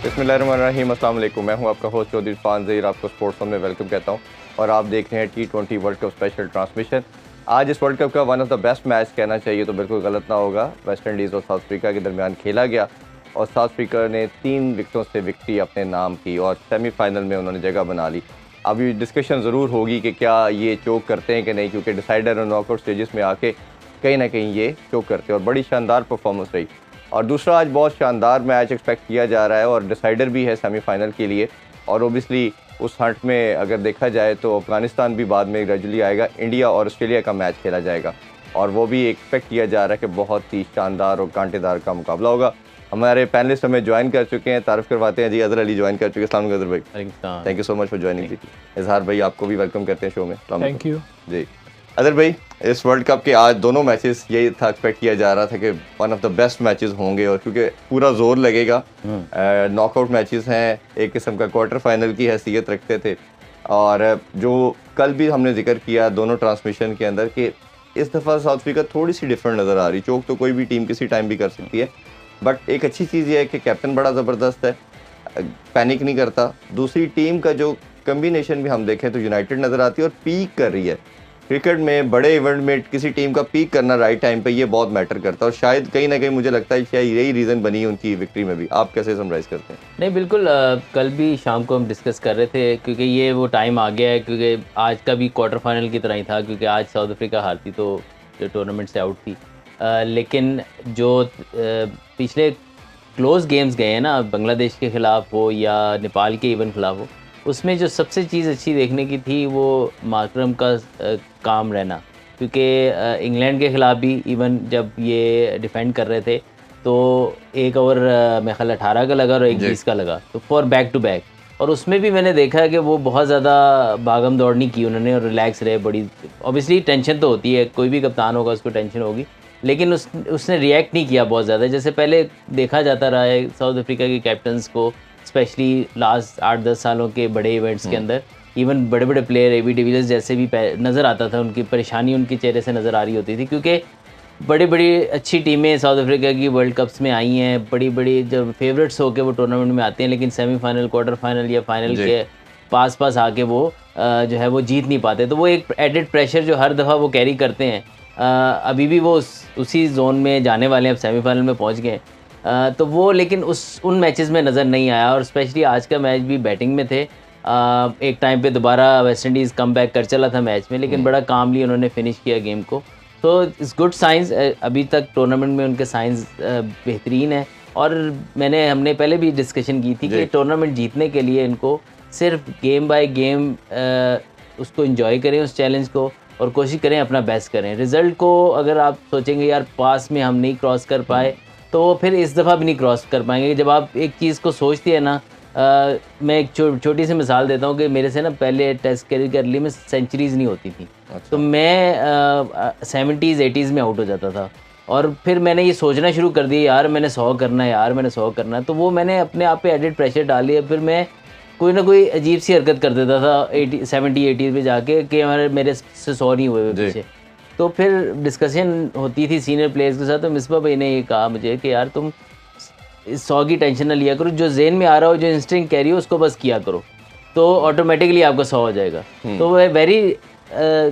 बिस्मिल्लाहिर्रहमानिर्रहीम, अस्सलाम वालेकुम। मैं हूं आपका होस्ट चौधरी इरफान ज़हीर, आपको स्पोर्ट्स में वेलकम कहता हूं और आप देख रहे हैं T20 world cup special transmission. आज इस वर्ल्ड कप का one of the best match कहना चाहिए तो बिल्कुल गलत ना होगा। वेस्ट इंडीज़ और साउथ अफ्रीका के दरमियान खेला गया और साउथ अफ्रीका ने 3 विकेटों से विक्ट्री अपने नाम की और सेमीफाइनल में उन्होंने जगह बना ली। अभी डिस्कशन ज़रूर होगी कि क्या ये चोक करते हैं कि नहीं, क्योंकि डिसाइडर और नॉकआउट स्टेजेस में आके कहीं ना कहीं ये चोक करते हैं और बड़ी शानदार परफॉर्मेंस रही। और दूसरा, आज बहुत शानदार मैच एक्सपेक्ट किया जा रहा है और डिसाइडर भी है सेमीफाइनल के लिए। और ओबियसली उस हंट में अगर देखा जाए तो अफगानिस्तान भी बाद में ग्रेजुअली आएगा, इंडिया और ऑस्ट्रेलिया का मैच खेला जाएगा और वो भी एक्सपेक्ट किया जा रहा है कि बहुत ही शानदार और कांटेदार का मुकाबला होगा। हमारे पैनलिस्ट हमें ज्वाइन कर चुके हैं, तारीफ़ करवाते हैं जी। अज़हर अली ज्वाइन कर चुके हैं। अस्सलाम वालेकुम अज़हर भाई, thank you so much for joining जी। इजहार भाई, आपको भी वेलकम करते हैं शो में। Thank you ji. अदर भाई, इस वर्ल्ड कप के आज दोनों मैचेस यही था, एक्सपेक्ट किया जा रहा था कि one of the best matches होंगे और क्योंकि पूरा जोर लगेगा। नॉकआउट मैचेस हैं, एक किस्म का क्वार्टर फाइनल की हैसियत रखते थे। और जो कल भी हमने जिक्र किया दोनों ट्रांसमिशन के अंदर कि इस दफ़ा साउथ अफ्रीका थोड़ी सी डिफरेंट नज़र आ रही। चोक तो कोई भी टीम किसी टाइम भी कर सकती है, बट एक अच्छी चीज़ ये है कि कैप्टन बड़ा ज़बरदस्त है, पैनिक नहीं करता। दूसरी टीम का जो कम्बिनेशन भी हम देखें तो यूनाइटेड नज़र आती है और पीक कर रही है। क्रिकेट में बड़े इवेंट में किसी टीम का पीक करना राइट टाइम पे ये बहुत मैटर करता है और शायद कहीं ना कहीं मुझे लगता है शायद यही रीज़न बनी उनकी विक्ट्री में भी। आप कैसे समराइज़ करते हैं? नहीं, बिल्कुल। कल भी शाम को हम डिस्कस कर रहे थे क्योंकि ये वो टाइम आ गया है, क्योंकि आज का भी क्वार्टर फाइनल की तरह ही था, क्योंकि आज साउथ अफ्रीका हारती तो टूर्नामेंट से आउट थी। लेकिन जो पिछले क्लोज गेम्स गए हैं ना, बांग्लादेश के ख़िलाफ़ हो या नेपाल के इवन ख़िलाफ़ हो, उसमें जो सबसे चीज़ अच्छी देखने की थी वो मार्करम का काम रहना। क्योंकि इंग्लैंड के ख़िलाफ़ भी इवन जब ये डिफेंड कर रहे थे तो एक ओवर मेरे ख्याल 18 का लगा और एक 20 का लगा, तो फॉर बैक टू बैक। और उसमें भी मैंने देखा है कि वो बहुत ज़्यादा भागम दौड़ नहीं की उन्होंने और रिलैक्स रहे। बड़ी ऑब्वियसली टेंशन तो होती है, कोई भी कप्तान होगा उसको टेंशन होगी, लेकिन उसने रिएक्ट नहीं किया बहुत ज़्यादा जैसे पहले देखा जाता रहा है साउथ अफ्रीका के कैप्टन्स को, स्पेशली लास्ट 8-10 सालों के बड़े इवेंट्स के अंदर। इवन बड़े बड़े प्लेयर एबी डिविलियर्स जैसे भी नज़र आता था, उनकी परेशानी उनके चेहरे से नज़र आ रही होती थी, क्योंकि बड़ी बड़ी अच्छी टीमें साउथ अफ्रीका की वर्ल्ड कप्स में आई हैं। बड़ी बड़ी जब फेवरेट्स होकर वो टूर्नामेंट में आते हैं, लेकिन सेमीफाइनल, क्वार्टर फाइनल या फाइनल के पास आके वो जो है वो जीत नहीं पाते। तो वो एक एडेड प्रेशर जो हर दफ़ा वो कैरी करते हैं, अभी भी वो उसी जोन में जाने वाले हैं, अब सेमीफाइनल में पहुंच गए। तो वो लेकिन उन मैचेस में नज़र नहीं आया। और स्पेशली आज का मैच भी बैटिंग में थे। एक टाइम पे दोबारा वेस्ट इंडीज़ कम बैक कर चला था मैच में, लेकिन बड़ा कामली उन्होंने फिनिश किया गेम को। तो इट्स गुड साइंस। अभी तक टूर्नामेंट में उनके साइंस बेहतरीन है। और हमने पहले भी डिस्कशन की थी कि टूर्नामेंट जीतने के लिए इनको सिर्फ गेम बाय गेम उसको एंजॉय करें, उस चैलेंज को, और कोशिश करें अपना बेस्ट करें। रिज़ल्ट को अगर आप सोचेंगे यार पास में हम नहीं क्रॉस कर पाए, तो फिर इस दफ़ा भी नहीं क्रॉस कर पाएंगे। जब आप एक चीज़ को सोचते हैं ना, मैं एक छोटी सी मिसाल देता हूँ कि मेरे से ना पहले टेस्ट कैरियर के अर्ली में सेंचुरीज़ नहीं होती थी। तो मैं 70s 80s में आउट हो जाता था और फिर मैंने ये सोचना शुरू कर दिया यार मैंने 100 करना है, यार मैंने 100 करना है। तो वो मैंने अपने आप पे एडिड प्रेशर डाल लिया। फिर मैं कोई ना कोई अजीब सी हरकत कर देता था 70-80 पे जाके कि मेरे से 100 नहीं हुए पीछे। तो फिर डिस्कशन होती थी सीनियर प्लेयर्स के साथ, तो मिसबा भाई ने ये कहा मुझे कि यार तुम 100 की टेंशन ना लिया करो, जो जेन में आ रहा हो, जो इंस्टिंक्ट कैरी हो, उसको बस किया करो, तो ऑटोमेटिकली आपका 100 हो जाएगा। तो वह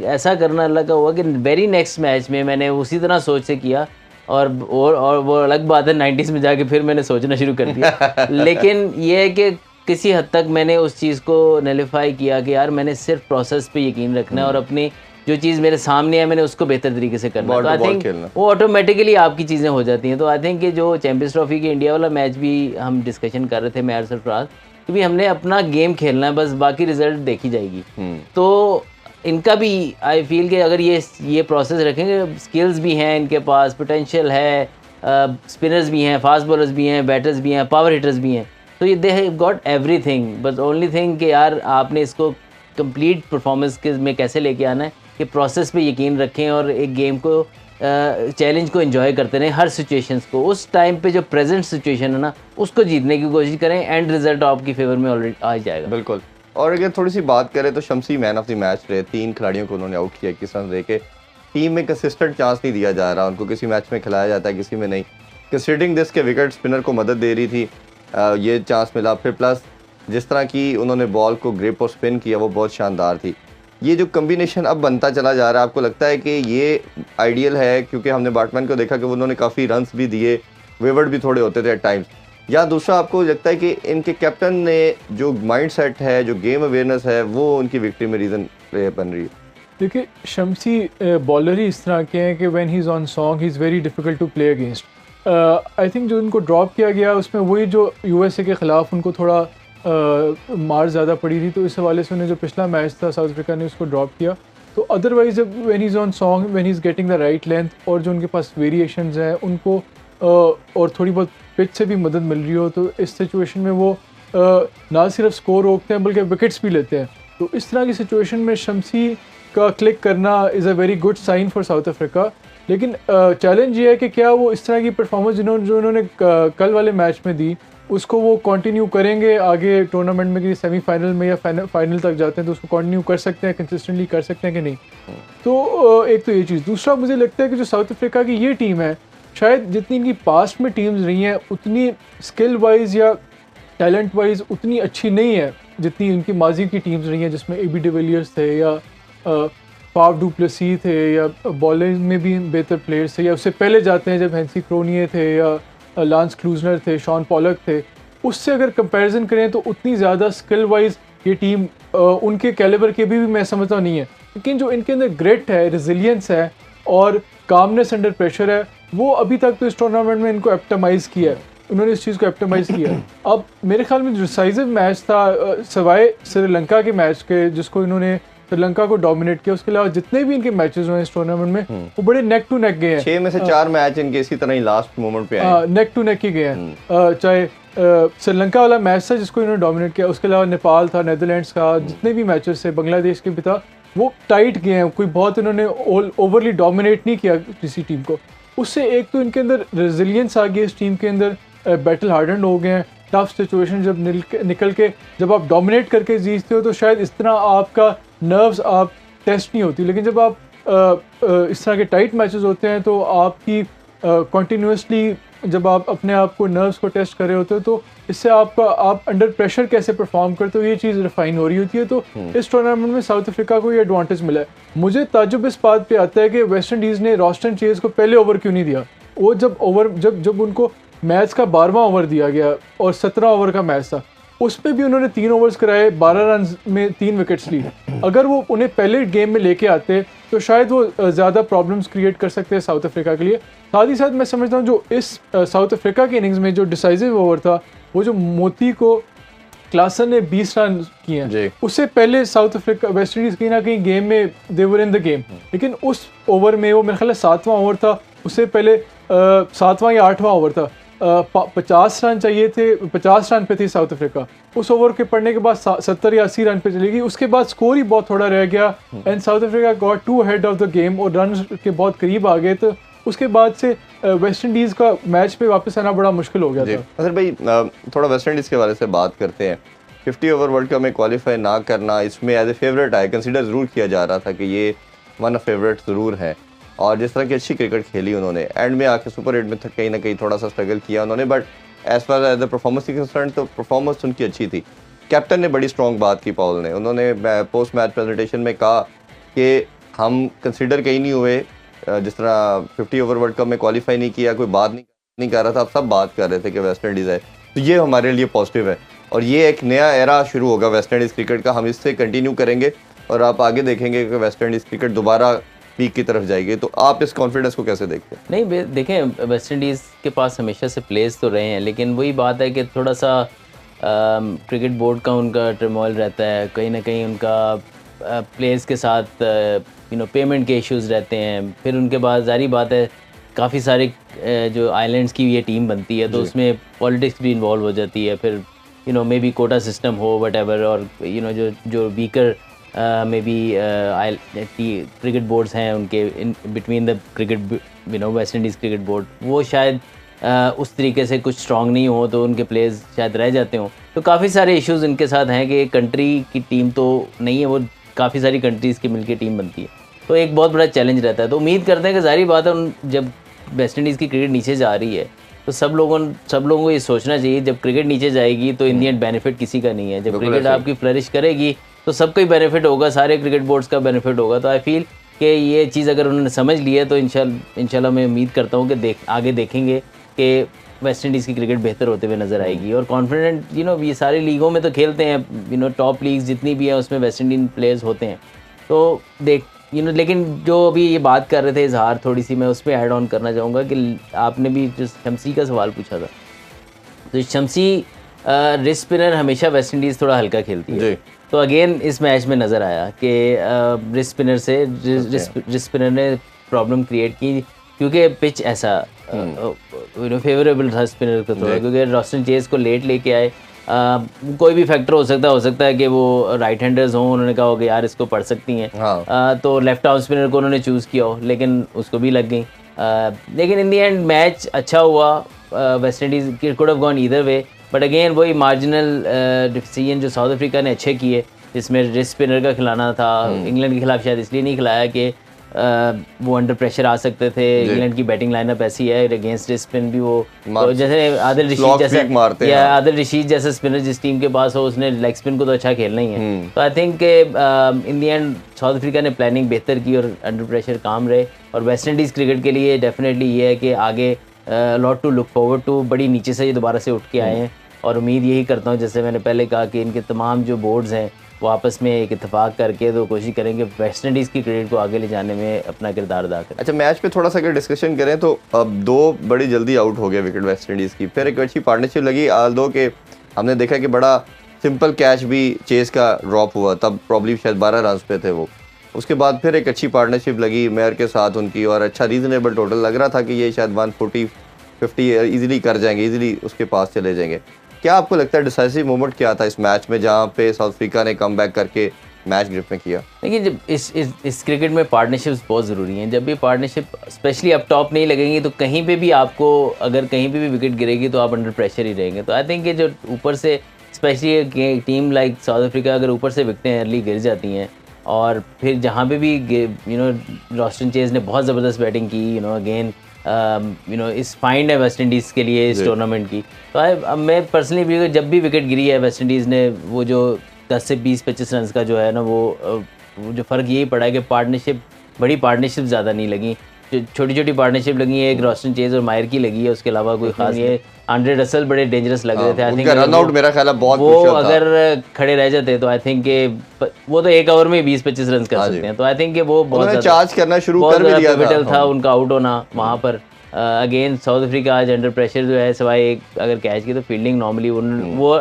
ऐसा करना अल्लाह का हुआ कि वेरी नेक्स्ट मैच में मैंने उसी तरह सोच से किया। और वो अलग बात है 90s में जाके फिर मैंने सोचना शुरू कर दिया। लेकिन ये है कि किसी हद तक मैंने उस चीज़ को नलिफाई किया कि यार मैंने सिर्फ प्रोसेस पे यकीन रखना है और अपनी जो चीज़ मेरे सामने है मैंने उसको बेहतर तरीके से करना है। तो आई थिंक वो ऑटोमेटिकली आपकी चीज़ें हो जाती हैं। तो आई थिंक कि जो चैंपियंस ट्रॉफी की इंडिया वाला मैच भी हम डिस्कशन कर रहे थे, मैं और सरफराज, कि भी हमने अपना गेम खेलना है, बस बाकी रिजल्ट देखी जाएगी। तो इनका भी आई फील कि अगर ये प्रोसेस रखेंगे, स्किल्स भी हैं इनके पास, पोटेंशियल है, स्पिनर्स भी हैं, फास्ट बॉलर्स भी हैं, बैटर्स भी हैं, पावर हिटर्स भी हैं, तो ये दे हैव गॉट एवरीथिंग। बस ओनली थिंग कि यार आपने इसको कंप्लीट परफॉर्मेंस के में कैसे लेके आना है, कि प्रोसेस पे यकीन रखें और एक गेम को चैलेंज को एंजॉय करते रहें, हर सिचुएशंस को। उस टाइम पे जो प्रेजेंट सिचुएशन है ना, उसको जीतने की कोशिश करें, एंड रिजल्ट आपकी फेवर में ऑलरेडी आ जाएगा। बिल्कुल। और अगर थोड़ी सी बात करें तो Shamsi man of the match रहे, 3 खिलाड़ियों को उन्होंने आउट किया किस तरह देके। टीम में कंसिस्टेंट चांस नहीं दिया जा रहा, उनको किसी मैच में खिलाया जाता है किसी में नहीं। कंसीडरिंग दिस के विकेट स्पिनर को मदद दे रही थी ये चांस मिला। फिर प्लस जिस तरह की उन्होंने बॉल को ग्रिप और स्पिन किया वो बहुत शानदार थी। ये जो कम्बिनेशन अब बनता चला जा रहा है, आपको लगता है कि ये आइडियल है? क्योंकि हमने बैट्समैन को देखा कि उन्होंने काफ़ी रन्स भी दिए, वेवर्ड भी थोड़े होते थे एट टाइम्स। या दूसरा आपको लगता है कि इनके कैप्टन ने जो माइंड सेट है, जो गेम अवेयरनेस है, वो उनकी विक्ट्री में रीज़न बन रही है? देखिए, शम्सी बॉलर ही इस तरह के हैं कि when he is on song he is very difficult to play against. I think जो उनको ड्रॉप किया गया उसमें वही जो यूएसए के ख़िलाफ़ उनको थोड़ा मार ज़्यादा पड़ी थी, तो इस हवाले से उन्हें जो पिछला मैच था साउथ अफ्रीका ने उसको ड्रॉप किया। तो अदरवाइज़ जब when he is on song, when he is getting the right length और जो उनके पास वेरिएशंस हैं उनको और थोड़ी बहुत पिच से भी मदद मिल रही हो, तो इस सिचुएशन में वो ना सिर्फ स्कोर रोकते हैं बल्कि विकेट्स भी लेते हैं। तो इस तरह की सिचुएशन में शम्सी का क्लिक करना is a very good sign for South Africa. लेकिन चैलेंज ये है कि क्या वो इस तरह की परफॉर्मेंस जो उन्होंने कल वाले मैच में दी उसको वो कंटिन्यू करेंगे आगे टूर्नामेंट में, कि सेमीफाइनल में या फाइनल तक जाते हैं तो उसको कंटिन्यू कर सकते हैं, कंसिस्टेंटली कर सकते हैं कि नहीं। तो एक तो ये चीज़। दूसरा, मुझे लगता है कि जो साउथ अफ्रीका की ये टीम है, शायद जितनी इनकी पास्ट में टीम्स रही हैं उतनी स्किल वाइज या टैलेंट वाइज उतनी अच्छी नहीं है जितनी इनकी माजी की टीम्स रही हैं, जिसमें ए बी डिविलियर्स थे या फाफ डू प्लेसी थे या बॉलिंग में भी बेहतर प्लेयर्स थे, या उससे पहले जाते हैं जब हैंसी क्रोनिये थे या लांस क्लूजनर थे, शॉन पॉलक थे। उससे अगर कंपैरिजन करें तो उतनी ज़्यादा स्किल वाइज ये टीम उनके कैलिबर के भी मैं समझता नहीं है। लेकिन जो इनके अंदर ग्रिट है, रेजिलियंस है और कामनेस अंडर प्रेशर है, वो अभी तक तो इस टूर्नामेंट में इनको एप्टमाइज़ किया है, उन्होंने इस चीज़ को एप्टमाइज़ किया। अब मेरे ख्याल में डिसाइसिव मैच था सवाए श्रीलंका के मैच के, जिसको इन्होंने श्रीलंका को डोमिनेट किया, उसके अलावा जितने भी इनके मैचेस हुए इस टूर्नामेंट में वो बड़े नेक टू नेक गए हैं। 6 में से 4 मैच इनके इसी तरह ही लास्ट मोमेंट पे आए, नेक टू नेक ही गए हैं। चाहे श्रीलंका वाला मैच था जिसको इन्होंने डोमिनेट किया, उसके अलावा नेपाल था, नेदरलैंड्स का, जितने भी मैचेस थे, बांग्लादेश के भी था, वो टाइट गए हैं। कोई बहुत इन्होंने ओवरली डोमिनेट नहीं किया किसी टीम को। उससे एक तो इनके अंदर रेजिलियंस आ गई, इस टीम के अंदर बैटल हार्डन हो गए हैं। टफ सिचुएशन जब निकल के जब आप डोमिनेट करके जीतते हो तो शायद इस तरह आपका नर्व्स आप टेस्ट नहीं होती, लेकिन जब आप इस तरह के टाइट मैचेस होते हैं तो आपकी कंटिन्यूसली जब आप अपने आप को नर्व्स को टेस्ट कर रहे होते हो तो इससे आपका आप अंडर प्रेशर कैसे परफॉर्म करते हो ये चीज़ रिफाइन हो रही होती है। तो इस टूर्नामेंट में साउथ अफ्रीका को ये एडवांटेज मिला है। मुझे ताज्जुब इस बात पे आता है कि वेस्ट इंडीज़ ने रॉस्टन चेज को पहले ओवर क्यों नहीं दिया। वो जब उनको मैच का 12वां ओवर दिया गया और 17 ओवर का मैच था, उस पर भी उन्होंने 3 ओवर्स कराए, 12 रन में 3 विकेट्स ली। अगर वो उन्हें पहले गेम में लेके आते तो शायद वो ज़्यादा प्रॉब्लम्स क्रिएट कर सकते हैं साउथ अफ्रीका के लिए। साथ ही साथ मैं समझता हूँ जो इस साउथ अफ्रीका की इनिंग्स में जो डिसाइसिव ओवर था, वो जो मोती को क्लासन ने 20 रन किए हैं, उससे पहले साउथ अफ्रीका वेस्ट इंडीज़ कहीं ना कहीं गेम में दे वर इन द गेम, लेकिन उस ओवर में वो मेरे ख्याल 7वां ओवर था, उससे पहले 7वां या 8वां ओवर था, 50 रन चाहिए थे, 50 रन पे थी साउथ अफ्रीका। उस ओवर के पड़ने के बाद 70 या 80 रन पे चली गई। उसके बाद स्कोर ही बहुत थोड़ा रह गया and South Africa got to head off the game और रन के बहुत करीब आ गए। तो उसके बाद से वेस्ट इंडीज़ का मैच पे वापस आना बड़ा मुश्किल हो गया था। अगर भाई थोड़ा वेस्ट इंडीज़ के बारे से बात करते हैं। 50 ओवर वर्ल्ड कप में क्वालिफाई ना करना इसमें एज ए फेवरेट आए, कंसिडर ज़रूर किया जा रहा था कि ये वन ऑफ फेवरेट ज़रूर है। और जिस तरह की अच्छी क्रिकेट खेली उन्होंने, एंड में आके सुपर 8 में कहीं ना कहीं थोड़ा सा स्ट्रगल किया उन्होंने, but as far as the performance concern तो परफॉर्मेंस उनकी अच्छी थी। कैप्टन ने बड़ी स्ट्रॉन्ग बात की पॉल ने, उन्होंने पोस्ट मैच प्रेजेंटेशन में कहा कि हम कंसिडर कहीं नहीं हुए, जिस तरह 50 ओवर वर्ल्ड कप में क्वालिफाई नहीं किया, कोई बात नहीं कर रहा था, अब सब बात कर रहे थे कि वेस्ट इंडीज़ है। तो ये हमारे लिए पॉजिटिव है और ये एक नया एरा शुरू होगा वेस्ट इंडीज़ क्रिकेट का। हम इससे कंटिन्यू करेंगे और आप आगे देखेंगे कि वेस्ट इंडीज़ क्रिकेट दोबारा पीक की तरफ जाएगी। तो आप इस कॉन्फिडेंस को कैसे देखते हैं? नहीं, देखें, वेस्ट इंडीज़ के पास हमेशा से प्लेयर्स तो रहे हैं, लेकिन वही बात है कि थोड़ा सा क्रिकेट बोर्ड का उनका टर्मोइल रहता है, कहीं ना कहीं उनका प्लेयर्स के साथ पेमेंट के इश्यूज़ रहते हैं। फिर उनके बाद जारी बात है काफ़ी सारे जो आइलैंड्स की ये टीम बनती है तो उसमें पॉलिटिक्स भी इन्वॉल्व हो जाती है। फिर मे बी कोटा सिस्टम हो वटेवर, और जो weaker may be cricket boards हैं उनके in between the cricket West Indies cricket board, वो शायद उस तरीके से कुछ स्ट्रॉन्ग नहीं हो तो उनके प्लेयर्स शायद रह जाते हों। तो काफ़ी सारे इश्यूज़ इनके साथ हैं कि कंट्री की टीम तो नहीं है, वो काफ़ी सारी कंट्रीज़ की मिलकर टीम बनती है, तो एक बहुत बड़ा चैलेंज रहता है। तो उम्मीद करते हैं कि ज़ाहिर बात है जब वेस्ट इंडीज़ की क्रिकेट नीचे जा रही है तो सब लोगों को ये सोचना चाहिए, जब क्रिकेट नीचे जाएगी तो इन दी एंड बेनिफिट किसी का नहीं है। जब क्रिकेट आपकी फ्लरिश करेगी तो सबका ही बेनिफिट होगा, सारे क्रिकेट बोर्ड्स का बेनिफिट होगा। तो आई फील कि ये चीज़ अगर उन्होंने समझ ली है तो इंशाल्लाह मैं उम्मीद करता हूँ कि आगे देखेंगे कि वेस्ट इंडीज़ की क्रिकेट बेहतर होते हुए नज़र आएगी। और कॉन्फिडेंट ये सारी लीगों में तो खेलते हैं, टॉप लीग्स जितनी भी हैं उसमें वेस्ट इंडीज प्लेयर्स होते हैं। तो लेकिन जो अभी ये बात कर रहे थे इजहार, थोड़ी सी मैं उसमें ऐड ऑन करना चाहूँगा कि आपने भी जो शमसी का सवाल पूछा था, तो शमसी रिस्ट स्पिनर हमेशा वेस्ट इंडीज़ थोड़ा हल्का खेलती है। तो अगेन इस मैच में नज़र आया कि रिस्ट स्पिनर ने प्रॉब्लम क्रिएट की, क्योंकि पिच ऐसा फेवरेबल था स्पिनर को थोड़ा, क्योंकि रॉस्टन चेज को लेट लेके आए। कोई भी फैक्टर हो सकता है कि वो राइट हैंडर्स हों, उन्होंने कहा होगा यार इसको पढ़ सकती हैं, तो लेफ्ट आर्म स्पिनर को उन्होंने चूज़ किया हो, लेकिन उसको भी लग गई। लेकिन इन दी एंड मैच अच्छा हुआ, West Indies could have gone either way, but again वही मार्जिनल डिसीजन जो साउथ अफ्रीका ने अच्छे किए, जिसमें रिस्ट स्पिनर का खिलाना था। इंग्लैंड के खिलाफ शायद इसलिए नहीं खिलाया कि वो अंडर प्रेशर आ सकते थे, इंग्लैंड की बैटिंग लाइनअप ऐसी है, अगेंस्ट स्पिन भी वो तो जैसे आदिल रशीद जैसा स्पिनर जिस टीम के पास हो, उसने लेग स्पिन को तो अच्छा खेलना ही है। तो I think in the and South Africa ने प्लानिंग बेहतर की और अंडर प्रेशर काम रहे। और वेस्ट इंडीज़ क्रिकेट के लिए डेफिनेटली ये है कि आगे lot to look forward to, बड़ी नीचे से ये दोबारा से उठ के आए हैं। और उम्मीद यही करता हूँ, जैसे मैंने पहले कहा, कि इनके तमाम जो बोर्ड्स हैं वो आपस में एक इत्तेफाक करके तो कोशिश करेंगे वेस्ट इंडीज़ की क्रिकेट को आगे ले जाने में अपना किरदार अदा करें। अच्छा, मैच पे थोड़ा सा अगर डिस्कशन करें तो अब 2 बड़ी जल्दी आउट हो गया विकेट वेस्ट इंडीज़ की, फिर एक अच्छी पार्टनरशिप लगी, आल्दो के हमने देखा कि बड़ा सिंपल कैच भी चेस का ड्रॉप हुआ, तब प्रॉब्ली शायद 12 रन पे थे वो। उसके बाद फिर एक अच्छी पार्टनरशिप लगी मेयर के साथ उनकी, और अच्छा रीज़नेबल टोटल लग रहा था कि ये शायद 140-50 ईजिली कर जाएंगे, ईजिली उसके पास चले जाएंगे। क्या आपको लगता है डिसाइसिव मोमेंट क्या था इस मैच में जहाँ पे साउथ अफ्रीका ने कम बैक करके मैच ग्रिप में किया? देखिए, जब इस क्रिकेट में पार्टनरशिप्स बहुत ज़रूरी हैं। जब भी पार्टनरशिप स्पेशली अप टॉप नहीं लगेंगी तो कहीं पे भी आपको, अगर कहीं पे भी विकेट गिरेगी तो आप अंडर प्रेशर ही रहेंगे। तो आई थिंक कि जो ऊपर से specially team like south Africa अगर ऊपर से विकेटें अर्ली गिर जाती हैं, और फिर जहाँ पे भी रॉस्टन चेज ने बहुत ज़बरदस्त बैटिंग की, अगेन इस फाइंड है वेस्ट इंडीज़ के लिए इस टूर्नामेंट की। तो मैं पर्सनली भी, जब भी विकेट गिरी है वेस्ट इंडीज़ ने, वो जो 10 से 20-25 रन का जो है ना, वो जो फ़र्क यही पड़ा है कि बड़ी पार्टनरशिप ज़्यादा नहीं लगी, छोटी छोटी पार्टनरशिप लगी है। एक रॉस्टन चेज और मायर की लगी है, उसके अलावा कोई खास नहीं है। आंड्रे रसल बड़े डेंजरस लग रहे थे। आई थिंक रन आउट मेरा ख्याल है बहुत वो अगर खड़े रह जाते तो आई थिंक के वो तो एक ओवर में 20-25 रन कर सकते हैं। तो आई थिंक कि वो बहुत चार्ज करना शुरू कर भी दिया था उनका आउट होना वहाँ पर। अगेन साउथ अफ्रीका आज अंडर प्रेशर जो है, सिवाय एक अगर कैच की, तो फील्डिंग नॉर्मली वो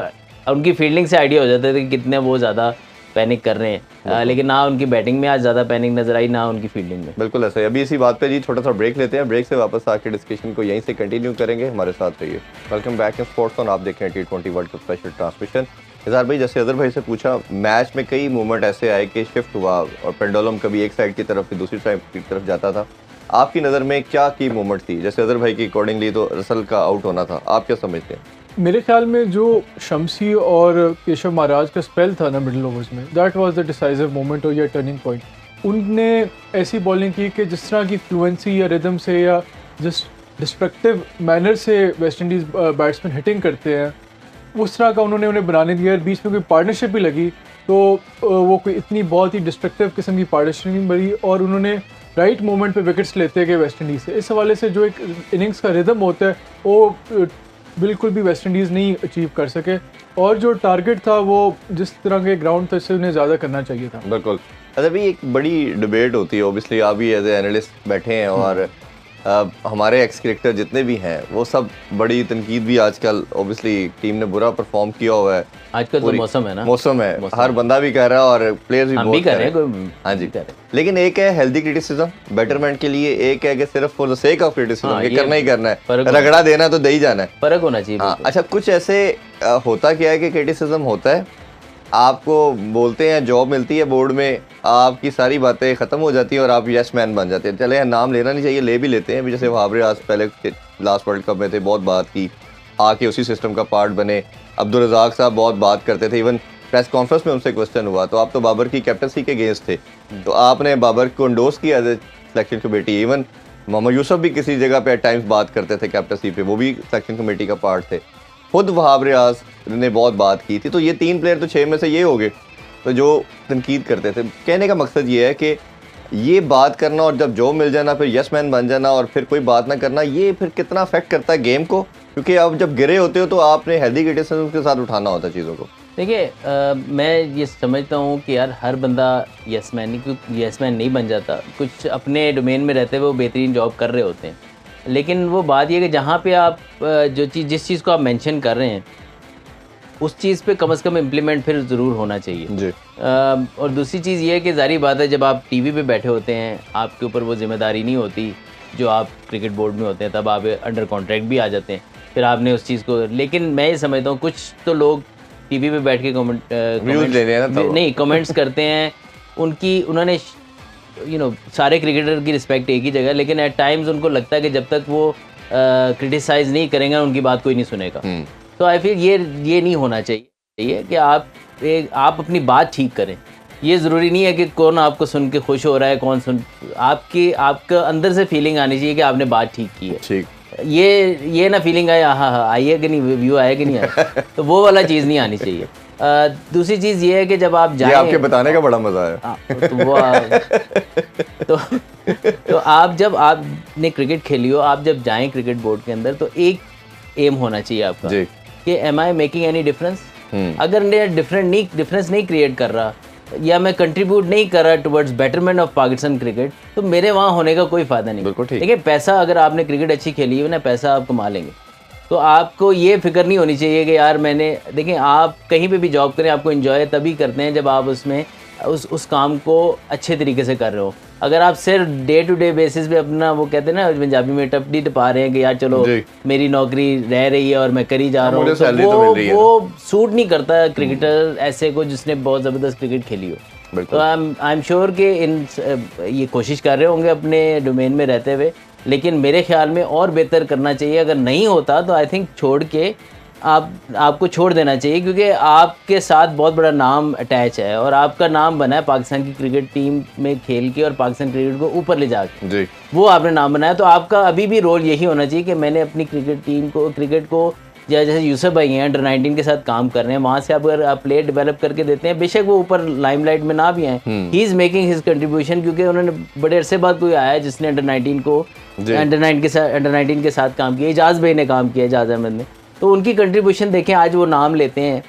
उनकी फील्डिंग से आइडिया हो जाता है कि कितने वो ज़्यादा पैनिक कर रहे हैं, लेकिन ना उनकी बैटिंग में आज ज़्यादा पैनिक नजर आई, ना उनकी फील्डिंग में। बिल्कुल ऐसा है। अभी इसी बात पे जी छोटा सा ब्रेक लेते हैं, ब्रेक से वापस आके डिस्कशन को यहीं से कंटिन्यू करेंगे, हमारे साथ रहिए। Welcome back in sports on, आप देख रहे हैं T20 world cup special transmission. इज़हार भाई, जैसे अजहर भाई से पूछा, मैच में कई मूवमेंट ऐसे आए कि शिफ्ट हुआ और पेंडुलम कभी एक साइड की तरफ फिर दूसरी साइड की तरफ जाता था। आपकी नज़र में क्या की मूवमेंट थी? जैसे अजहर भाई की अकॉर्डिंगली तो रसल का आउट होना था, आप क्या समझते हैं? मेरे ख्याल में जो शमसी और केशव महाराज का स्पेल था ना मिडिल ओवर्स में, that was the decisive moment और या टर्निंग पॉइंट। उनने ऐसी बॉलिंग की कि जिस तरह की फ्लुएंसी या रिदम से या जस्ट डिस्ट्रक्टिव मैनर से वेस्ट इंडीज़ बैट्समैन हिटिंग करते हैं, उस तरह का उन्होंने उन्हें बनाने दिया। बीच में कोई पार्टनरशिप भी लगी तो वो कोई इतनी बहुत ही डिस्ट्रक्टिव किस्म की पार्टनरशिप नहीं बनी, और उन्होंने राइट मोमेंट पे विकेट्स लेते गए वेस्ट इंडीज़ से। इस हवाले से जो एक इनिंग्स का रिदम होता है वो बिल्कुल भी वेस्ट इंडीज़ नहीं अचीव कर सके, और जो टारगेट था वो जिस तरह के ग्राउंड था इससे उन्हें ज़्यादा करना चाहिए था। बिल्कुल। अच्छा भाई, एक बड़ी डिबेट होती है, ओबियसली आप भी एज ए एनालिस्ट बैठे हैं, और हमारे एक्स क्रिकेटर जितने भी हैं वो सब बड़ी तनकीद भी आजकल, ओबियसली टीम ने बुरा परफॉर्म किया हुआ है आजकल, तो मौसम है ना, मौसम है, हर बंदा भी कह रहा है और प्लेयर्स भी बहुत कह रहे हैं। हाँ जी, लेकिन एक है हेल्दी क्रिटिसिज्म बेटरमेंट के लिए, एक है कि सिर्फ for the sake of criticism, ये करना ही करना है, रगड़ा देना तो दे ही जाना है, फर्क होना चाहिए। अच्छा, कुछ ऐसे होता क्या है कि क्रिटिसिज्म होता है, आपको बोलते हैं जॉब मिलती है बोर्ड में, आपकी सारी बातें ख़त्म हो जाती हैं और आप यस मैन बन जाते हैं। चले नाम लेना नहीं चाहिए, ले भी लेते हैं। जैसे वहाबरे आज पहले लास्ट वर्ल्ड कप में थे, बहुत बात की, आके उसी सिस्टम का पार्ट बने। अब्दुल रज़ाक साहब बहुत बात करते थे, इवन प्रेस कॉन्फ्रेंस में उनसे क्वेश्चन हुआ तो आप तो बाबर की कैप्टनसी के अगेंस्ट थे, तो आपने बाबर को इंडोर्स किया as a selection committee. Even Mohammad Yousuf भी किसी जगह पे एट टाइम्स बात करते थे कैप्टनसी पे, वो भी सेक्शन कमेटी का पार्ट थे। खुद वहाब रियाज ने बहुत बात की थी। तो ये 3 प्लेयर तो 6 में से ये हो गए तो जो तनकीद करते थे। कहने का मकसद ये है कि ये बात करना और जब जो मिल जाना फिर यस मैन बन जाना और फिर कोई बात ना करना, ये फिर कितना अफेक्ट करता है गेम को, क्योंकि आप जब गिरे होते हो तो आपने हेल्दी क्रिटिसिज्म के साथ उठाना होता है चीज़ों को। देखिए मैं ये समझता हूँ कि यार हर बंदा यस मैन नहीं बन जाता। कुछ अपने डोमेन में रहते हुए वो बेहतरीन जॉब कर रहे होते हैं, लेकिन वो बात ये कि जहाँ पे आप जिस चीज़ को आप मेंशन कर रहे हैं उस चीज़ पे कम से कम इम्प्लीमेंट फिर ज़रूर होना चाहिए जी। और दूसरी चीज़ ये है कि ज़ाहिर बात है जब आप टीवी पे बैठे होते हैं आपके ऊपर वो जिम्मेदारी नहीं होती जो आप क्रिकेट बोर्ड में होते हैं, तब आप अंडर कॉन्ट्रैक्ट भी आ जाते हैं, फिर आपने उस चीज़ को। लेकिन मैं ये समझता हूँ कुछ तो लोग टीवी पे बैठ के कमेंट्स करते हैं, उन्होंने सारे क्रिकेटर की रिस्पेक्ट एक ही जगह, लेकिन एट टाइम्स उनको लगता है कि जब तक वो क्रिटिसाइज़ नहीं करेंगे उनकी बात कोई नहीं सुनेगा। तो आई फील ये नहीं होना चाहिए कि आप अपनी बात ठीक करें। ये ज़रूरी नहीं है कि कौन आपको सुन के खुश हो रहा है, कौन सुन आपका अंदर से फीलिंग आनी चाहिए कि आपने बात ठीक की है। ठीक, ये ना फीलिंग आए हाँ आई है कि नहीं, व्यू आया कि नहीं आया, तो वो वाला चीज़ नहीं आनी चाहिए। दूसरी चीज़ ये है कि जब आप जाएं, आपके बताने का बड़ा मज़ा है। तो आप जब आपने क्रिकेट खेली हो, आप जब जाएं क्रिकेट बोर्ड के अंदर, तो एक एम होना चाहिए आपका कि am I making any difference. अगर मैं डिफरेंस नहीं क्रिएट कर रहा या मैं कंट्रीब्यूट नहीं कर रहा towards betterment of Pakistan cricket, तो मेरे वहाँ होने का कोई फ़ायदा नहीं। देखिए पैसा, अगर आपने क्रिकेट अच्छी खेली है ना, पैसा आप कमा लेंगे, तो आपको ये फिक्र नहीं होनी चाहिए कि यार देखिए आप कहीं पे भी जॉब करें, आपको एंजॉय तभी करते हैं जब आप उसमें उस काम को अच्छे तरीके से कर रहे हो। अगर आप सिर्फ डे टू डे बेसिस पे अपना, वो कहते हैं ना पंजाबी में, टपटी टपा रहे हैं कि यार चलो मेरी नौकरी रह रही है और मैं करी जा रहा हूँ, तो वो सूट नहीं करता क्रिकेटर ऐसे को जिसने बहुत ज़बरदस्त क्रिकेट खेली हो। तो आई एम श्योर कि ये कोशिश कर रहे होंगे अपने डोमेन में रहते हुए, लेकिन मेरे ख्याल में और बेहतर करना चाहिए। अगर नहीं होता तो आई थिंक छोड़ के आपको छोड़ देना चाहिए, क्योंकि आपके साथ बहुत बड़ा नाम अटैच है और आपका नाम बना है पाकिस्तान की क्रिकेट टीम में खेल के और पाकिस्तान क्रिकेट को ऊपर ले जाके, वो आपने नाम बनाया। तो आपका अभी भी रोल यही होना चाहिए कि मैंने अपनी क्रिकेट को जैसे यूसुफ भाई हैं अंडर 19 के साथ काम कर रहे हैं, वहाँ से अगर आप प्लेयर डेवलप करके देते हैं, बेशक वो ऊपर लाइमलाइट में ना भी आए, he is making his contribution, क्योंकि उन्होंने बड़े अरसे बाद कोई आया है जिसने अंडर 19 के साथ काम किया। इजाज़ भाई ने काम किया, इजाज़ अहमद ने, तो उनकी कंट्रीब्यूशन देखें। आज वो नाम लेते हैं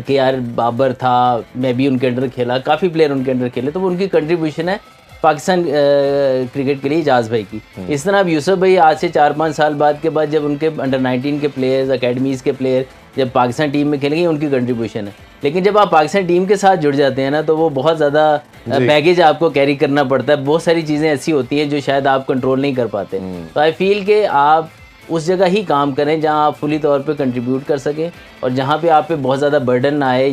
कि यार बाबर था, मैं भी उनके अंडर खेला, काफ़ी प्लेयर उनके अंडर खेले, तो वो उनकी कंट्रीब्यूशन है पाकिस्तान क्रिकेट के लिए इजाज़ भाई की। इस तरह अब यूसुफ भाई आज से 4-5 साल बाद के बाद जब उनके अंडर 19 के प्लेयर्स, अकेडमीज़ के प्लेयर जब पाकिस्तान टीम में खेलेंगे, उनकी कंट्रीब्यूशन है। लेकिन जब आप पाकिस्तान टीम के साथ जुड़ जाते हैं ना, तो वो बहुत ज़्यादा बैगेज आपको कैरी करना पड़ता है। बहुत सारी चीज़ें ऐसी होती हैं जो शायद आप कंट्रोल नहीं कर पाते। तो आई फील कि आप उस जगह ही काम करें जहाँ आप फुली तौर पे कंट्रीब्यूट कर सकें और जहाँ पे आप पे बहुत ज़्यादा बर्डन ना आए,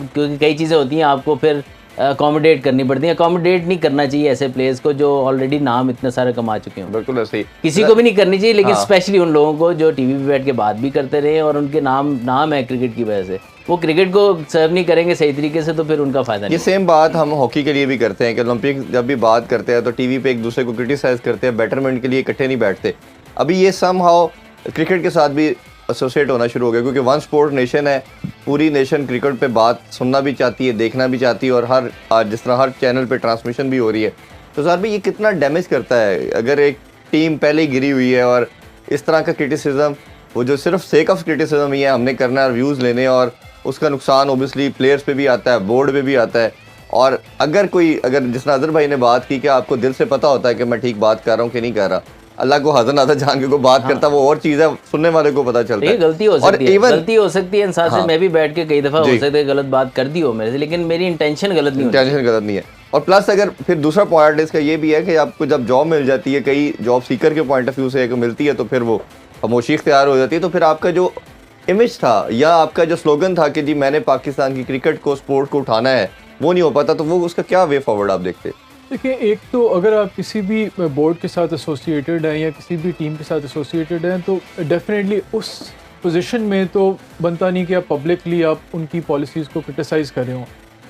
क्योंकि कई चीज़ें होती हैं आपको फिर अकोमोडेट करनी पड़ती है। अकोमोडेट नहीं करना चाहिए ऐसे प्लेयर्स को जो ऑलरेडी नाम इतना सारा कमा चुके हों। बिल्कुल ऐसे ही किसी को भी नहीं करनी चाहिए, लेकिन स्पेशली उन लोगों को जो टीवी पे बैठ के बात भी करते रहे और उनके नाम है क्रिकेट की वजह से, वो क्रिकेट को सर्व नहीं करेंगे सही तरीके से, तो फिर उनका फ़ायदा नहीं। ये सेम बात हम हॉकी के लिए भी करते हैं कि ओलंपिक जब भी बात करते हैं तो टीवी पे एक दूसरे को क्रिटिसाइज करते हैं, बेटरमेंट के लिए इकट्ठे नहीं बैठते। अभी ये समहाउ क्रिकेट के साथ भी एसोसिएट होना शुरू हो गया, क्योंकि वन स्पोर्ट नेशन है, पूरी नेशन क्रिकेट पे बात सुनना भी चाहती है, देखना भी चाहती है, और जिस तरह हर चैनल पे ट्रांसमिशन भी हो रही है। तो सर भी ये कितना डैमेज करता है अगर एक टीम पहले ही गिरी हुई है और इस तरह का क्रिटिसिज्म, वो जो सिर्फ सेक ऑफ क्रिटिसिज्म ही है, हमने करना है व्यूज़ लेने, और उसका नुकसान ओबियसली प्लेयर्स पे भी आता है, बोर्ड पे भी आता है। और अगर जिस अजहर भाई ने बात की कि आपको दिल से पता होता है कि मैं ठीक बात कर रहा हूँ कि नहीं कर रहा, अल्लाह को हज़र नाज़र जान के को बात करता, वो और चीज़ है, सुनने वाले को पता चलता है। गलती हो सकती है इंसान से। मैं भी बैठ के कई दफ़ा हो सकता है गलत बात कर दी हो मेरे से, लेकिन मेरी इंटेंशन गलत नहीं है। और प्लस अगर फिर दूसरा पॉइंट इसका ये भी है कि आपको जब जॉब मिल जाती है, कई जॉब सीकर के पॉइंट ऑफ व्यू से मिलती है, तो फिर वो खामोशी इख्तियार हो जाती है। तो फिर आपका जो इमेज था या आपका जो स्लोगन था कि जी मैंने पाकिस्तान की क्रिकेट को, स्पोर्ट को उठाना है, वो नहीं हो पाता। तो वो उसका क्या वे फॉरवर्ड आप देखते? देखिए, एक तो अगर आप किसी भी बोर्ड के साथ एसोसिएटेड हैं या किसी भी टीम के साथ एसोसिएटेड हैं, तो डेफिनेटली उस पोजीशन में तो बनता नहीं कि आप पब्लिकली आप उनकी पॉलिसीज़ को क्रिटिसाइज़ कर रहे हो।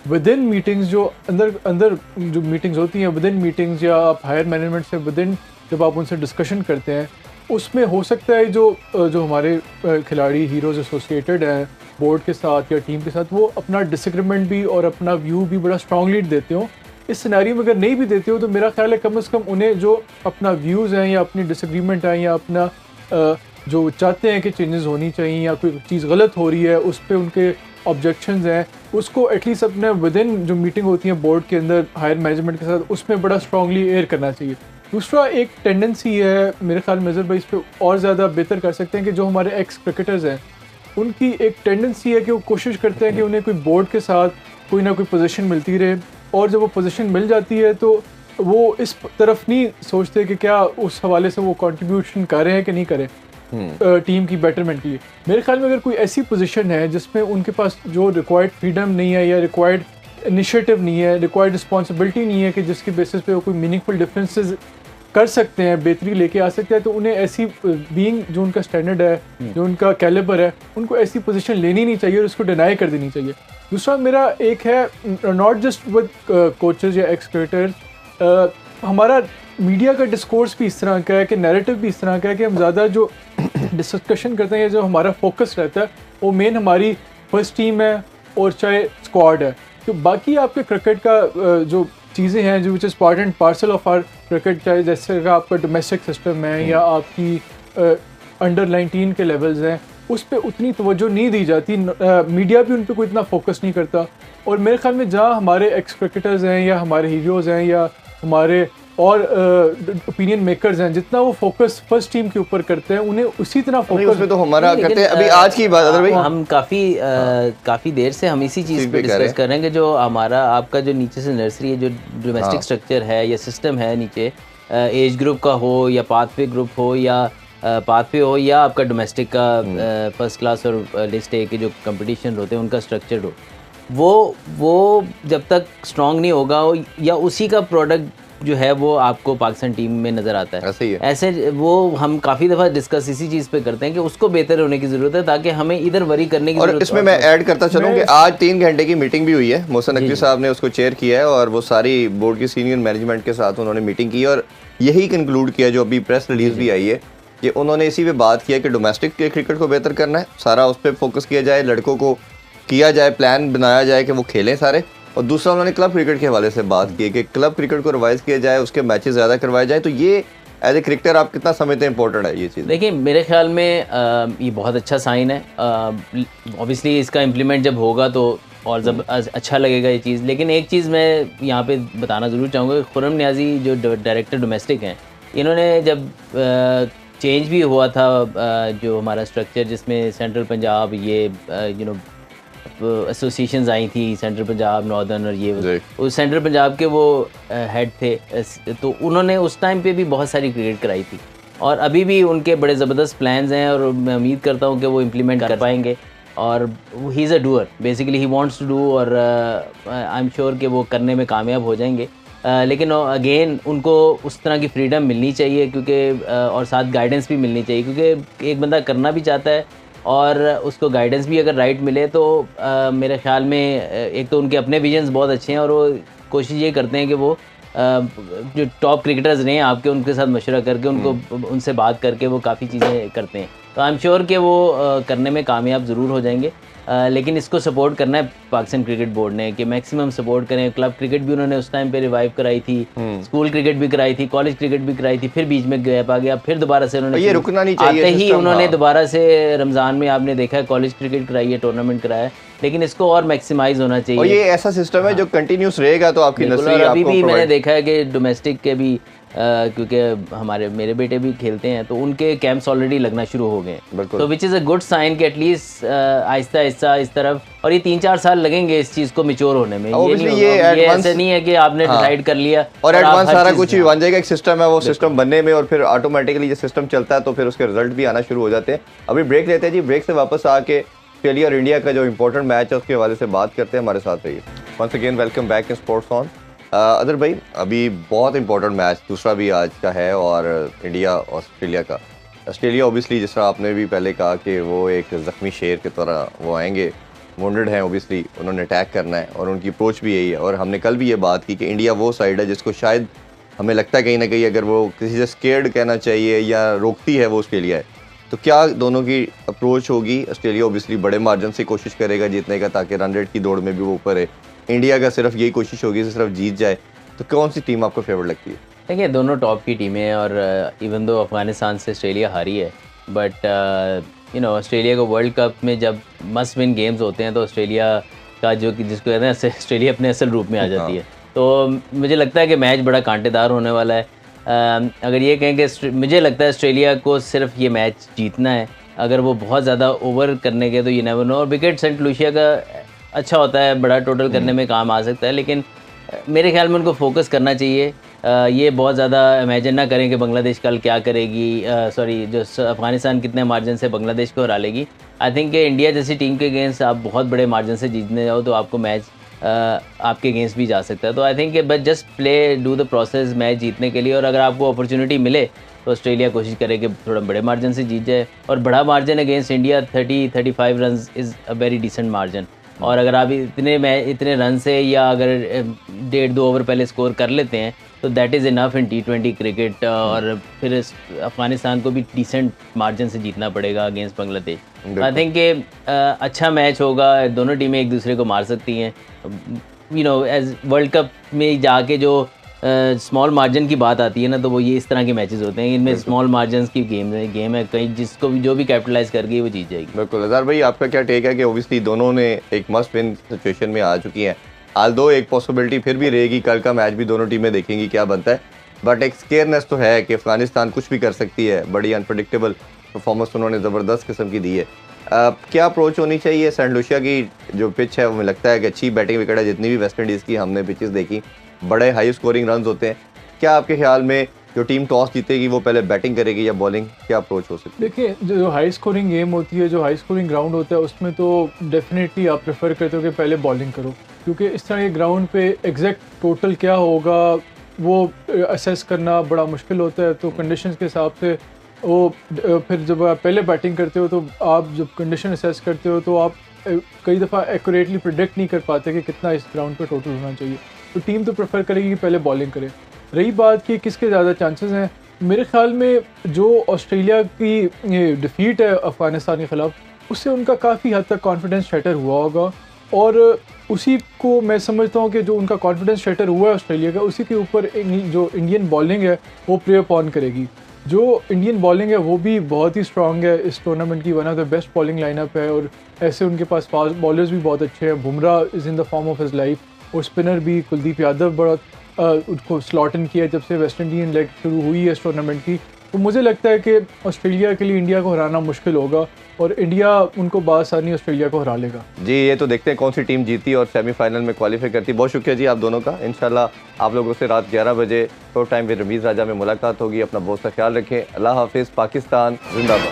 विद इन मीटिंग्स, जो अंदर जो मीटिंग्स होती हैं, विद इन मीटिंग्स या आप हायर मैनेजमेंट से विद इन जब आप उनसे डिस्कशन करते हैं उसमें हो सकता है जो हमारे खिलाड़ी हीरोज़ एसोसिएटेड हैं बोर्ड के साथ या टीम के साथ, वो अपना डिसएग्रीमेंट भी और अपना व्यू भी बड़ा स्ट्रांगली देते हो। इस सिनेरियो में अगर नहीं भी देते हो तो मेरा ख्याल है कम से कम उन्हें जो अपना व्यूज़ हैं या अपनी डिसएग्रीमेंट हैं या अपना जो चाहते हैं कि चेंजेस होनी चाहिए या कोई चीज़ गलत हो रही है उस पर उनके ऑब्जेक्शंस हैं, उसको एटलीस्ट अपने विद इन जो मीटिंग होती है बोर्ड के अंदर हायर मैनेजमेंट के साथ उसमें बड़ा स्ट्रांगली एयर करना चाहिए। दूसरा एक टेंडेंसी है मेरे ख्याल में अज़हर भाई इस पर और ज़्यादा बेहतर कर सकते हैं कि जो हमारे एक्स क्रिकेटर्स हैं उनकी एक टेंडेंसी है कि वो कोशिश करते हैं कि उन्हें कोई बोर्ड के साथ कोई ना कोई पोजीशन मिलती रहे, और जब वो पोजीशन मिल जाती है तो वो इस तरफ नहीं सोचते कि क्या उस हवाले से वो कंट्रीब्यूशन कर रहे हैं कि नहीं करें टीम की बेटरमेंट के लिए। मेरे ख्याल में अगर कोई ऐसी पोजीशन है जिसमें उनके पास जो रिक्वायर्ड फ्रीडम नहीं है या रिक्वायर्ड इनिशिएटिव नहीं है, रिक्वायर्ड रिस्पॉन्सिबिलिटी नहीं है कि जिसकी बेसिस पे वो कोई मीनिंगफुल डिफरेंसेस कर सकते हैं, बेहतरी लेके आ सकते हैं, तो उन्हें ऐसी बीइंग जो उनका स्टैंडर्ड है, जो उनका कैलिबर है, उनको ऐसी पोजीशन लेनी नहीं चाहिए और उसको डिनाई कर देनी चाहिए। दूसरा मेरा एक है नॉट जस्ट विद कोचेज या एक्स क्रिकेटर्स, हमारा मीडिया का डिस्कोर्स भी इस तरह का है कि नैरेटिव भी इस तरह का है कि हम ज़्यादा जो डिस्कशन करते हैं, जो हमारा फोकस रहता है वो मेन हमारी फर्स्ट टीम है और चाहे स्क्वाड है। तो बाकी आपके क्रिकेट का जो चीज़ें हैं जो which is part and parcel of our cricket, चाहे जैसे का आपका डोमेस्टिक सिस्टम है या आपकी अंडर 19 के लेवल्स हैं, उस पर उतनी तवज्जो नहीं दी जाती, मीडिया भी उन पर कोई इतना फोकस नहीं करता। और मेरे ख्याल में जहाँ हमारे एक्स क्रिकेटर्स हैं या हमारे हीरोज़ हैं या हमारे और ओपिनियन मेकर्स हैं, जितना वो फोकस फर्स्ट टीम के ऊपर करते हैं उन्हें उसी तरह फोकस उसमें तो हमारा करते हैं। अभी आज की बात अदर भाई हम काफ़ी देर से हम इसी चीज़ पे डिस्कस कर रहे हैं कि जो हमारा आपका जो नीचे से नर्सरी है, जो डोमेस्टिक स्ट्रक्चर है या सिस्टम है नीचे, एज ग्रुप का हो या पाथवे ग्रुप हो या पाथवे हो या आपका डोमेस्टिक का फर्स्ट क्लास और लिस्ट ए के जो कंपटीशन होते हैं उनका स्ट्रक्चर हो, वो जब तक स्ट्रॉन्ग नहीं होगा या उसी का प्रोडक्ट जो है वो आपको पाकिस्तान टीम में नज़र आता है। ऐसे ही है। ऐसे वो हम काफ़ी दफ़ा डिस्कस इसी चीज़ पे करते हैं कि उसको बेहतर होने की ज़रूरत है ताकि हमें इधर वरी करने की और ज़रूरत। इसमें मैं ऐड करता चलूँ कि आज 3 घंटे की मीटिंग भी हुई है, मोहसिन नकवी साहब ने उसको चेयर किया है और वो सारी बोर्ड की सीनियर मैनेजमेंट के साथ उन्होंने मीटिंग की और यही कंक्लूड किया जो अभी प्रेस रिलीज भी आई है कि उन्होंने इसी पे बात किया कि डोमेस्टिक क्रिकेट को बेहतर करना है, सारा उस पर फोकस किया जाए, लड़कों को किया जाए, प्लान बनाया जाए कि वो खेलें सारे। और दूसरा उन्होंने क्लब क्रिकेट के हवाले से बात की कि क्लब क्रिकेट को रिवाइज किया जाए, उसके मैचेस ज़्यादा करवाए जाए। तो ये एज ए क्रिकेटर आप कितना समझते हैं इंपॉर्टेंट है ये चीज़? देखिए मेरे ख्याल में ये बहुत अच्छा साइन है। ऑब्वियसली इसका इम्प्लीमेंट जब होगा तो और जब अच्छा लगेगा ये चीज़। लेकिन एक चीज़ मैं यहाँ पे बताना ज़रूर चाहूँगा, खुर्रम नियाज़ी जो डायरेक्टर डोमेस्टिक हैं, इन्होंने जब चेंज भी हुआ था जो हमारा स्ट्रक्चर जिसमें सेंट्रल पंजाब ये एसोसिएशंस आई थी, सेंट्रल पंजाब, नॉर्दर्न और ये उस सेंट्रल पंजाब के वो हेड थे, तो उन्होंने उस टाइम पे भी बहुत सारी क्रिकेट कराई थी और अभी भी उनके बड़े ज़बरदस्त प्लान्स हैं और मैं उम्मीद करता हूँ कि वो इम्प्लीमेंट कर पाएंगे। और he is a doer, basically he wants to do और आई एम श्योर कि वो करने में कामयाब हो जाएंगे। लेकिन अगेन उनको उस तरह की फ्रीडम मिलनी चाहिए क्योंकि और साथ गाइडेंस भी मिलनी चाहिए, क्योंकि एक बंदा करना भी चाहता है और उसको गाइडेंस भी अगर राइट मिले तो मेरे ख्याल में एक तो उनके अपने विजन्स बहुत अच्छे हैं और वो कोशिश ये करते हैं कि वो जो टॉप क्रिकेटर्स रहे हैं आपके, उनके साथ मशवरा करके उनको उनसे बात करके वो काफ़ी चीज़ें करते हैं। तो आई एम श्योर कि वो करने में कामयाब ज़रूर हो जाएंगे। लेकिन इसको सपोर्ट करना है पाकिस्तान क्रिकेट बोर्ड ने कि मैक्सिमम सपोर्ट करें। क्लब क्रिकेट भी उन्होंने उस टाइम पे रिवाइव कराई थी, स्कूल क्रिकेट भी कराई थी, कॉलेज क्रिकेट भी कराई थी, फिर बीच में गैप आ गया, फिर दोबारा से उन्होंने ये रुकना नहीं चाहिए, आते ही उन्होंने दोबारा से रमज़ान में आपने देखा है कॉलेज क्रिकेट कराई है, टूर्नामेंट कराया है, लेकिन इसको और मैक्सिमाइज होना चाहिए। और ये ऐसा सिस्टम है जो कंटिन्यूस रहेगा तो आपकी नस्ल अभी भी मैंने देखा है कि डोमेस्टिक के भी क्योंकि मेरे बेटे भी खेलते हैं तो उनके कैंप्स ऑलरेडी लगना शुरू हो गए, तो which is a good sign कि एटलीस्ट आहिस्ता आहिस्ता इस तरफ, और ये 3-4 साल लगेंगे इस चीज़ को मैच्योर होने में। ये ऐसे नहीं है कि आपने डिसाइड कर लिया और एडवांस सारा कुछ भी बन जाएगा, एक सिस्टम है वो सिस्टम बनने में और फिर ऑटोमेटिकली ये सिस्टम चलता है तो फिर उसके रिजल्ट भी आना शुरू हो जाते हैं। अभी ब्रेक लेते हैं जी, ब्रेक से वापस आके ऑस्ट्रेलिया और इंडिया का जो इंपॉर्टेंट मैच है उसके हवाले से बात करते हैं। हमारे साथ रहिए। Once again welcome back in sports on. अदर भाई अभी बहुत इंपॉर्टेंट मैच दूसरा भी आज का है और इंडिया ऑस्ट्रेलिया का। ऑस्ट्रेलिया ओबियसली जिस तरह आपने भी पहले कहा कि वो एक ज़ख्मी शेर की तरह वो आएंगे, वुंडेड हैं ओबियसली, उन्होंने अटैक करना है और उनकी अप्रोच भी यही है। और हमने कल भी ये बात की कि इंडिया वो साइड है जिसको शायद हमें लगता है कहीं ना कहीं अगर वो किसी से स्केर्ड कहना चाहिए या रोकती है वो ऑस्ट्रेलिया है, तो क्या दोनों की अप्रोच होगी? ऑस्ट्रेलिया ओबियसली बड़े मार्जिन से कोशिश करेगा जीतने का ताकि रन रेट की दौड़ में भी वो ऊपर है। इंडिया का सिर्फ यही कोशिश होगी सिर्फ जीत जाए, तो कौन सी टीम आपको फेवरेट लगती है? देखिए दोनों टॉप की टीमें हैं और इवन दो अफ़गानिस्तान से ऑस्ट्रेलिया हारी है, बट ऑस्ट्रेलिया को वर्ल्ड कप में जब मस्ट विन गेम्स होते हैं तो ऑस्ट्रेलिया का जो कि जिसको कहते हैं ऑस्ट्रेलिया अपने असल रूप में आ जाती है। तो मुझे लगता है कि मैच बड़ा कांटेदार होने वाला है। अगर ये कहें कि मुझे लगता है ऑस्ट्रेलिया को सिर्फ ये मैच जीतना है। अगर वो बहुत ज़्यादा ओवर करने के तो ये नेवर नो, और विकेट सेंट लूसिया का अच्छा होता है, बड़ा टोटल करने में काम आ सकता है, लेकिन मेरे ख्याल में उनको फोकस करना चाहिए। ये बहुत ज़्यादा इमेजिन ना करें कि बांग्लादेश कल क्या करेगी, जो अफ़गानिस्तान कितने मार्जिन से बांग्लादेश को हरा लेगी। आई थिंक कि इंडिया जैसी टीम के अगेंस्ट आप बहुत बड़े मार्जिन से जीतने जाओ तो आपको मैच आपके अगेंस्ट भी जा सकता है। तो I think but just play do the process match जीतने के लिए, और अगर आपको अपॉर्चुनिटी मिले तो ऑस्ट्रेलिया कोशिश करे कि थोड़ा बड़े मार्जिन से जीत जाए, और बड़ा margin against India 30-35 run is a very decent margin. और अगर आप इतने रन से या अगर 1.5-2 ओवर पहले स्कोर कर लेते हैं तो that is enough in T20 cricket, और फिर अफ़गानिस्तान को भी डिसेंट मार्जिन से जीतना पड़ेगा अगेंस्ट बांग्लादेश। आई थिंक कि अच्छा मैच होगा, दोनों टीमें एक दूसरे को मार सकती हैं। एज वर्ल्ड कप में जाके जो स्मॉल मार्जिन की बात आती है ना, तो वो ये इस तरह के मैचेस होते हैं, इनमें स्मॉल मार्जिन की गेम है कहीं जिसको भी जो भी कैपिटलाइज कर गई वो जीत जाएगी। बिल्कुल। अज़हर भाई, आपका क्या टेक है कि ओबियसली दोनों ने एक मस्ट विन सिचुएशन में आ चुकी हैं, आल दो एक पॉसिबिलिटी फिर भी रहेगी, कल का मैच भी दोनों टीमें देखेंगी क्या बनता है, बट एक स्केयरनेस तो है कि अफगानिस्तान कुछ भी कर सकती है। बड़ी अनप्रडिक्टेबल परफॉर्मेंस उन्होंने ज़बरदस्त किस्म की दी है। क्या अप्रोच होनी चाहिए? सेंट लूसिया की जो पिच है वो मुझे लगता है कि अच्छी बैटिंग विकेट है, जितनी भी वेस्ट इंडीज़ की हमने पिचेस देखी बड़े हाई स्कोरिंग रन होते हैं। क्या आपके ख्याल में जो टीम टॉस जीतेगी वो पहले बैटिंग करेगी या बॉलिंग, क्या अप्रोच हो सकती है? देखिए, जो हाई स्कोरिंग गेम होती है, जो हाई स्कोरिंग ग्राउंड होता है, उसमें तो डेफिनेटली आप प्रेफर करते हो कि पहले बॉलिंग करो, क्योंकि इस तरह के ग्राउंड पे एग्जैक्ट टोटल क्या होगा वो असेस करना बड़ा मुश्किल होता है। तो कंडीशंस के हिसाब से वो फिर जब आप पहले बैटिंग करते हो तो आप जब कंडीशन असेस करते हो तो आप कई दफ़ा एक्यूरेटली प्रिडिक्ट नहीं कर पाते कि कितना इस ग्राउंड पे टोटल होना चाहिए। तो टीम तो प्रेफर करेगी कि पहले बॉलिंग करे। रही बात कि किसके ज़्यादा चांसेस हैं, मेरे ख्याल में जो ऑस्ट्रेलिया की डिफ़ीट है अफ़गानिस्तान के ख़िलाफ़, उससे उनका काफ़ी हद तक कॉन्फिडेंस शैटर हुआ होगा, और उसी को मैं समझता हूँ कि जो उनका कॉन्फिडेंस शैटर हुआ है ऑस्ट्रेलिया का, उसी के ऊपर जो इंडियन बॉलिंग है वो प्ले अप ऑन करेगी। जो इंडियन बॉलिंग है वो भी बहुत ही स्ट्रॉन्ग है, इस टूर्नामेंट की one of the best bowling lineup है, और ऐसे उनके पास फास्ट बॉलर्स भी बहुत अच्छे हैं। Bumrah is in the form of his life, और स्पिनर भी कुलदीप यादव बड़ा उनको स्लॉट इन किया जब से वेस्ट इंडियन लेग शुरू हुई है इस टूर्नामेंट की। तो मुझे लगता है कि ऑस्ट्रेलिया के लिए इंडिया को हराना मुश्किल होगा, और इंडिया उनको बासानी ऑस्ट्रेलिया को हरा लेगा। जी, ये तो देखते हैं कौन सी टीम जीती और सेमीफाइनल में क्वालिफाई करती। बहुत शुक्रिया जी आप दोनों का। इंशाल्लाह आप लोगों से रात 11 बजे शो टाइम विद रमीज़ राजा में मुलाकात होगी। अपना बहुत सा ख्याल रखें। अल्लाह हाफिज़। पाकिस्तान जिंदाबाद।